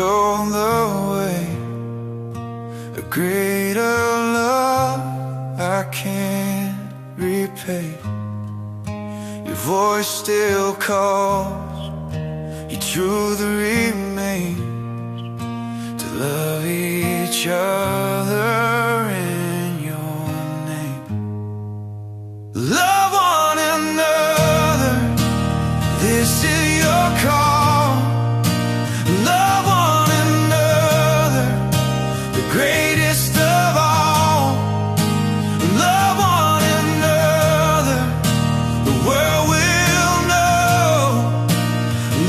show the way. A greater love I can't repay. Your voice still calls, your truth remains, to love each other in your name. Love one another, this is your call. Love one another, the greatest of all. Love one another, the world will know.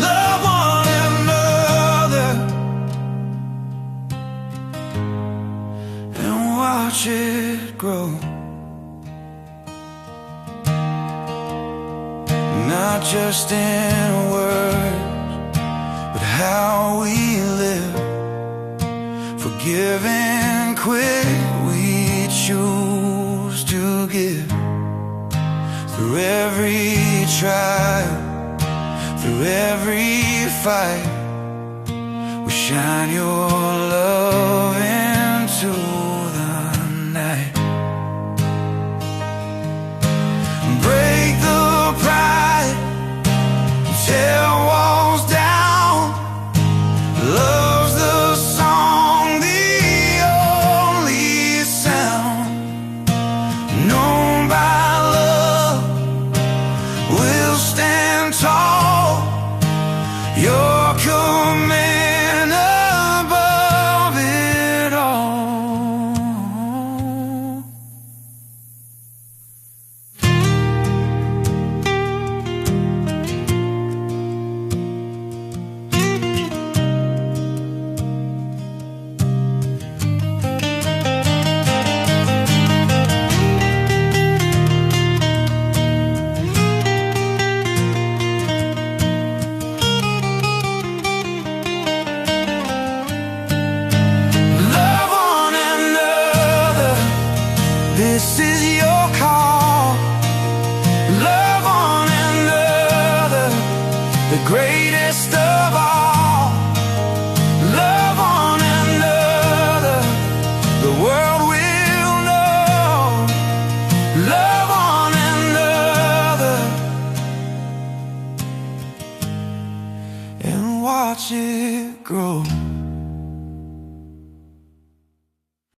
Love one another and watch it grow. Not just in words, but how we live. Forgiving quick, we choose to give. Through every trial, through every fight, we shine your love into